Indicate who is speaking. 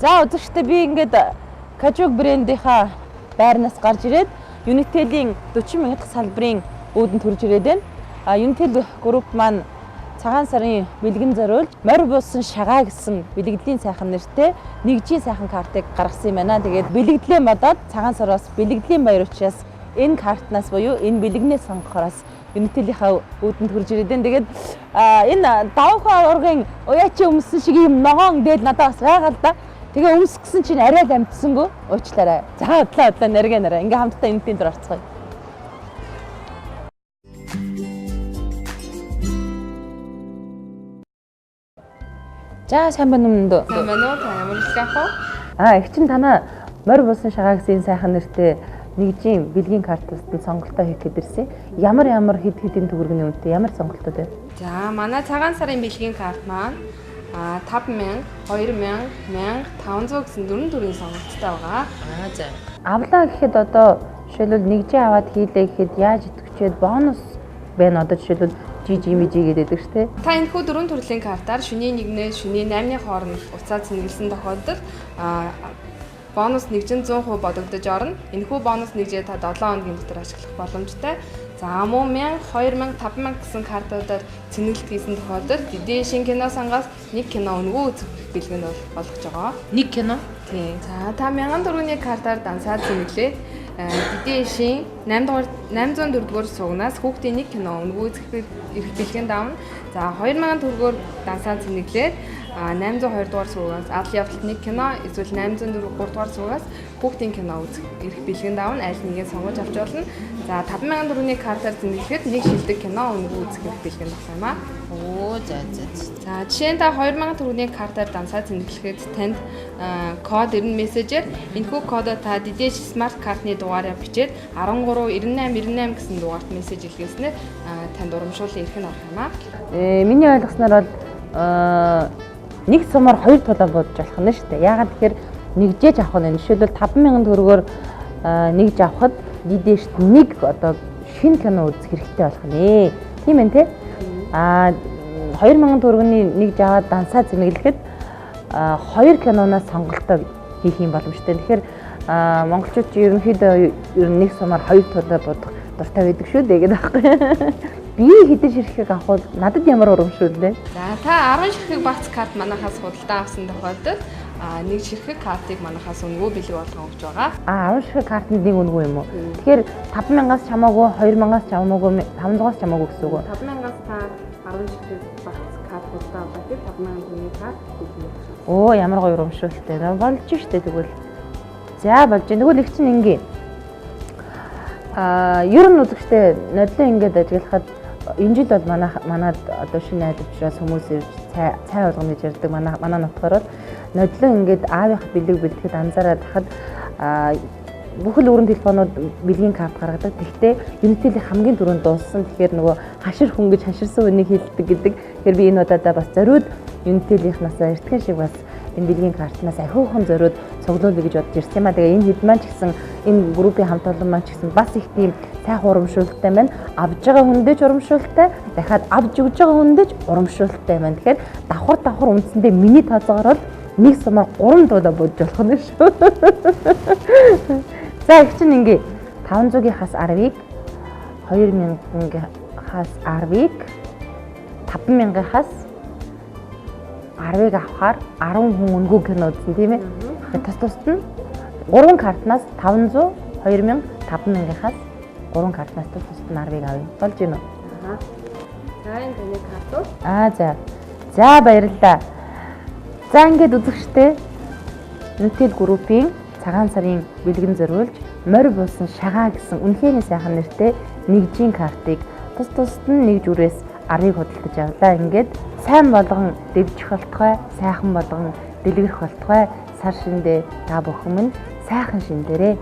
Speaker 1: За үзэгчдээ би ингээд Kajug брэндийнхаа байрнаас гарч ирээд Unitel-ийн 40 мянган дахь салбарын өөдөнд төрж ирээд байна. Unitel Group маань цагаан сарын бэлгэн зориулж морь буусан шагаа гэсэн бэлгэдлийн сайхан нэртэй нэгжийн сайхан картыг гаргасан юм байна. Тэгээд бэлгэдлээ модоод цагаан сараас бэлгэдлийн баяр учраас энэ картнаас буюу энэ бэлгэнээс сонгохоос Unitel-ийнхаа өөдөнд төрж ирээд байна. Тэгээд энэ давхаа ургын уяачи өмсөн шиг юм ногоон дээд надад бас байгаа л да. Тэгээ өмсгсөн чинь арай амтсангүй уучлаарай. За удлаа нарийнараа ингээм хамтдаа Unitel дээр орцгоё. За сайн байна уу мөндөө?
Speaker 2: Сайн байна уу? Та ямар хэлэх вэ?
Speaker 1: Их чинь танаа морь буусан шагаа гэсэн сайхан нэртэй нэгжийн бэлгийн картаас нь сонголтоо хийх гэдэрсэн. Ямар хэд хэдийн төгрөгийн үнэтэй ямар сонголтууд вэ?
Speaker 2: За манай цагаан сарын бэлгийн карт маань 5000, 2000, 1000, 500 гэсэн дөрвөн төрлийн сонголттой байгаа.
Speaker 1: За. Авлаа гэхэд одоо жишээлбэл нэгжээ аваад хийлээ гэхэд яаж итгэвчээд бонус байна одоо жишээлбэл GG гэдэг шүү дээ.
Speaker 2: Та энэ хүү дөрвөн төрлийн картаар шөнийн 1-ээс шөнийн 8-ны хооронд уцаа цэнгэлсэн тохиолдолд бонус нэгжин 100% бодогдож орно. Энэхүү бонус нэгжээ та 7 хоногийн дотор ашиглах боломжтой. За мөн 1000, 2000, 5000 гэсэн картуудаар цэнгэлт хийсэн тохиолдолд дэдийн шин кино сангаас нэг кино өнгөө үзэх бэлгэн болгож байгаа.
Speaker 1: Нэг кино?
Speaker 2: Тийм. За та 1000 төгрөгийн картаар дансаад цэнгэлээд дэдийн шин 804 дугаар суугнаас хүүхдийн нэг кино өнгөө үзэх бэлгэн давна. За 2000 төгрөгөөр дансаад цэнгэлээд 802 дугаар суугаас адал явдалт нэг кино эсвэл 804 дугаар суугаас хүүхдийн кино үзэх эрх бэлгэн давна. Аль нэгийг сонгож авч болно. За 5000 төгрөгийн картаар зэмлэхэд нэг шилдэг кино өнгөө үзэх эрх бэлгэн авах юм аа.
Speaker 1: Оо за.
Speaker 2: За жишээ нь та 2000 төгрөгийн картаар дансаа зэмлэхэд танд код ирнэ мессежээр энэхүү кодоо та Didesh Smart картны дугаараар бичээд 139898 гэсэн дугаарт мессеж илгээснээр танд урамшууллын эрх нь орох юм аа.
Speaker 1: Миний ойлгосноор бол нэг сумаар хоёр тулаа бодож болох нь шүү дээ. Яагаад тэгэхээр нэгжээж авах нь жишээлбэл 5000 төгрөгөөр нэгж авахад Didesh-т нэг одоо шинэ кино үзэх хэрэгтэй болох нэ. Тийм ээ те? 2000 төгрөгийн нэгж аваад дансаа зэмлэхэд 2 киноноос сонголтоо хийх юм боломжтой. Тэгэхээр монголчууд чи ерөнхийдөө нэг сумаар хоёр тулаа бодох дуртай байдаг шүү дээ гэдэг аахгүй. Би хэдэн ширхэг авах бол надад ямар урамшууллаа?
Speaker 2: За та 10 ширхэг багц карт манахаас худалдаа авсан тохиолдолд нэг ширхэг картыг манахаас өнгөө бэлэг болгон өгч байгаа.
Speaker 1: 10 ширхэг картанд нэг өнгөө юм уу? Тэгэхээр 5000-аас чамаагүй, 2000-аас чамаагүй, 500-аас чамаагүй гэсэн үг үү?
Speaker 2: 5000-аас та 10 ширхэг багц карт худалдаа авах гэхэд 5000 төгрөгийн карт өгнө.
Speaker 1: Оо ямар гоё урамшуултай. Болж штэ тэгвэл. За болж. Тэгвэл их чинь ингээ. Ер нь үзэгчтэй нодлоо ингээд ажиглахад энэ жил бол манад одоо шинэ айл учраас хүмүүс ирж цай болгоно гэж ярьдаг. Манай нутгаар бол нодлоо ингээд аавынх бэлэг бэлтгэхэд анзаараад хахад бүхэл өрн телефонууд бэлгийн карт гаргадаг. Тэгтээ Unitel-ийн хамгийн түрүүнд дууссан. Тэгэхээр нөгөө хашир хүн гэж хаширсан үнийг хэлдэг гэдэг. Тэгэхээр би энэ удаадаа бас зориуд Unitel-ийнхнасаа эртхэн шиг бас энэ бэлгийн картнаас ахиухан зориуд цуглуулъя гэж бодож ирсэн юм а. Тэгээ энэ хэд маань ч гэсэн энэ группийн хамт олон маань ч гэсэн бас их тийм сайхан урамшуулттай байна. Авж байгаа хүндээ ч урамшуулттай, дахиад авж өгж байгаа хүндээ ч урамшуулттай байна. Тэгэхээр давхар үндсэндээ миний тооцоогоор бол нэг сумаар 3 дуулаа бодж болох нь шүү. За их чинь ингээ 500-ийнхаас 10-ыг, 2000-ийнхаас 10-ыг, 5000-ийнхаас 10-ыг авахаар 10 хүн өнгөө кино үзсэн тийм ээ. Тусд нь 3 картнаас 500, 2000, 5000-ийнхаас 3 картнаас тусд нь 10-ыг авъя. Болж гинөө.
Speaker 2: За энэ таны картууд.
Speaker 1: За. За баярлалаа. За ингээд үзэгчтэй Unitel Group-ийн цагаан сарын бэлгэн зориулж морь буусан шагаа гэсэн үнэхээр сайхан нэртэй нэгжийн картыг тусд нь нэг зүрээс 10-ыг худалдаж авлаа. Ингээд сайн болгон дэвжих болтугай, сайхан болгон дэлгэрэх болтугай. Сар шиндээ та бүхэн минь сайхан шиндээрээ